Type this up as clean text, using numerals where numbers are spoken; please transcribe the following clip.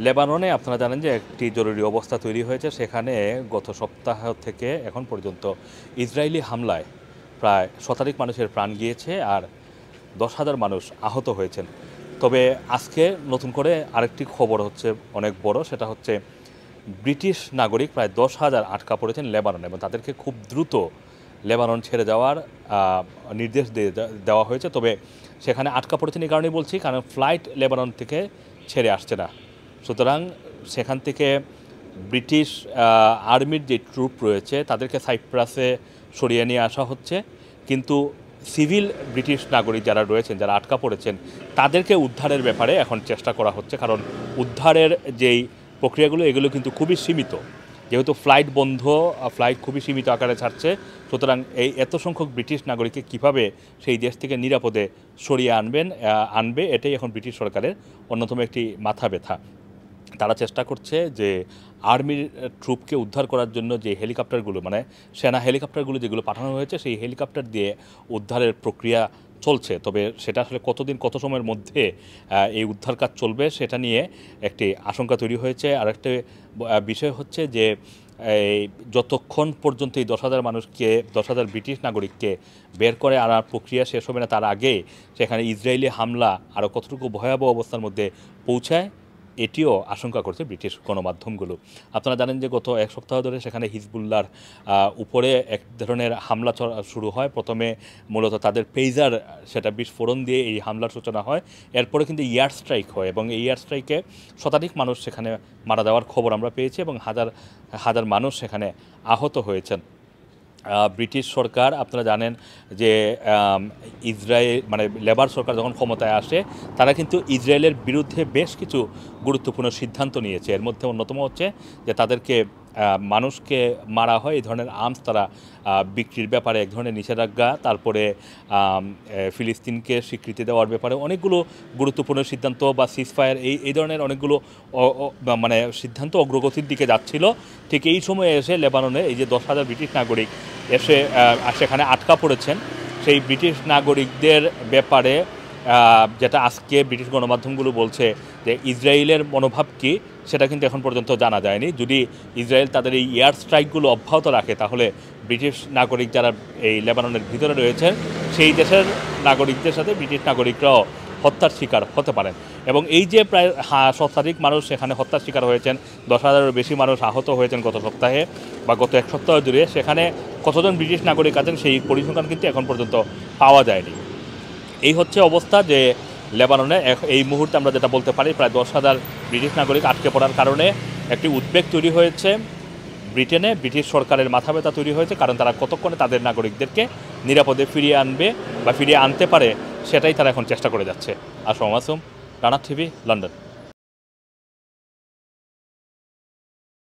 লেবাননে আপনারা জানেন যে একটি জরুরি অবস্থা তৈরি হয়েছে। সেখানে গত সপ্তাহ থেকে এখন পর্যন্ত ইসরায়েলি হামলায় প্রায় শতাধিক মানুষের প্রাণ গিয়েছে আর 10,000 মানুষ আহত হয়েছেন। তবে আজকে নতুন করে আরেকটি খবর হচ্ছে অনেক বড়, সেটা হচ্ছে ব্রিটিশ নাগরিক প্রায় 10,000 আটকা পড়েছেন লেবাননে এবং তাদেরকে খুব দ্রুত লেবানন ছেড়ে যাওয়ার নির্দেশ দেওয়া হয়েছে। তবে সেখানে আটকা পড়েছেন এই কারণেই বলছি, কারণ ফ্লাইট লেবানন থেকে ছেড়ে আসছে না। সুতরাং সেখান থেকে ব্রিটিশ আর্মির যে ট্রুপ রয়েছে তাদেরকে সাইপ্রাসে সরিয়ে নিয়ে আসা হচ্ছে, কিন্তু সিভিল ব্রিটিশ নাগরিক যারা রয়েছেন, যারা আটকা পড়েছেন, তাদেরকে উদ্ধারের ব্যাপারে এখন চেষ্টা করা হচ্ছে। কারণ উদ্ধারের যেই প্রক্রিয়াগুলো এগুলো কিন্তু খুবই সীমিত, যেহেতু ফ্লাইট বন্ধ, ফ্লাইট খুবই সীমিত আকারে ছাড়ছে। সুতরাং এই এত সংখ্যক ব্রিটিশ নাগরিককে কীভাবে সেই দেশ থেকে নিরাপদে সরিয়ে আনবে এটাই এখন ব্রিটিশ সরকারের অন্যতম একটি মাথা ব্যথা। তারা চেষ্টা করছে যে আর্মির ট্রুপকে উদ্ধার করার জন্য যে হেলিকপ্টারগুলো, মানে সেনা হেলিকপ্টারগুলো যেগুলো পাঠানো হয়েছে, সেই হেলিকপ্টার দিয়ে উদ্ধারের প্রক্রিয়া চলছে। তবে সেটা আসলে কতদিন, কত সময়ের মধ্যে এই উদ্ধার কাজ চলবে সেটা নিয়ে একটি আশঙ্কা তৈরি হয়েছে। আর একটা বিষয় হচ্ছে যে এই যতক্ষণ পর্যন্ত এই 10,000 ব্রিটিশ নাগরিককে বের করে আনার প্রক্রিয়া শেষ হবে না, তার আগে সেখানে ইসরায়েলি হামলা আরও কতটুকু ভয়াবহ অবস্থার মধ্যে পৌঁছায় এটিও আশঙ্কা করছে ব্রিটিশ গণমাধ্যমগুলো। আপনারা জানেন যে গত এক সপ্তাহ ধরে সেখানে হিজবুল্লাহর উপরে এক ধরনের হামলা শুরু হয়। প্রথমে মূলত তাদের পেইজার সেটা বিস্ফোরণ দিয়ে এই হামলার সূচনা হয়। এরপরে কিন্তু এয়ার স্ট্রাইক হয় এবং এই এয়ার স্ট্রাইকে শতাধিক মানুষ সেখানে মারা যাওয়ার খবর আমরা পেয়েছি এবং হাজার হাজার মানুষ সেখানে আহত হয়েছেন। ব্রিটিশ সরকার, আপনারা জানেন যে ইসরায়েল মানে লেবার সরকার যখন ক্ষমতায় আসে, তারা কিন্তু ইসরায়েলের বিরুদ্ধে বেশ কিছু গুরুত্বপূর্ণ সিদ্ধান্ত নিয়েছে। এর মধ্যে অন্যতম হচ্ছে যে তাদেরকে মানুষকে মারা হয় এই ধরনের আর্মস তারা বিক্রির ব্যাপারে এক ধরনের নিষেধাজ্ঞা, তারপরে ফিলিস্তিনকে স্বীকৃতি দেওয়ার ব্যাপারে অনেকগুলো গুরুত্বপূর্ণ সিদ্ধান্ত বা সিজফায়ার এই ধরনের অনেকগুলো মানে সিদ্ধান্ত অগ্রগতির দিকে যাচ্ছিল। ঠিক এই সময়ে এসে লেবাননে এই যে 10,000 ব্রিটিশ নাগরিক এসে সেখানে আটকা পড়েছেন, সেই ব্রিটিশ নাগরিকদের ব্যাপারে যেটা আজকে ব্রিটিশ গণমাধ্যমগুলো বলছে যে ইসরায়েলের মনোভাব কী সেটা কিন্তু এখন পর্যন্ত জানা যায়নি। যদি ইসরায়েল তাদের এই এয়ার স্ট্রাইকগুলো অব্যাহত রাখে, তাহলে ব্রিটিশ নাগরিক যারা এই লেবাননের ভিতরে রয়েছেন সেই দেশের নাগরিকদের সাথে ব্রিটিশ নাগরিকরাও হত্যার শিকার হতে পারেন। এবং এই যে প্রায় শতাধিক মানুষ সেখানে হত্যার শিকার হয়েছেন, 10,000-এরও বেশি মানুষ আহত হয়েছেন গত সপ্তাহে বা গত এক সপ্তাহ জুড়ে, সেখানে কতজন ব্রিটিশ নাগরিক আছেন সেই পরিসংখ্যান কিন্তু এখন পর্যন্ত পাওয়া যায়নি। এই হচ্ছে অবস্থা যে লেবাননে এই মুহূর্তে আমরা যেটা বলতে পারি, প্রায় 10,000 ব্রিটিশ নাগরিক আটকে পড়ার কারণে একটি উদ্বেগ তৈরি হয়েছে ব্রিটেনে। ব্রিটিশ সরকারের মাথা ব্যথা তৈরি হয়েছে, কারণ তারা কতক্ষণে তাদের নাগরিকদেরকে নিরাপদে ফিরিয়ে আনবে বা ফিরিয়ে আনতে পারে সেটাই তারা এখন চেষ্টা করে যাচ্ছে। Assam Masum, Rana TV, London.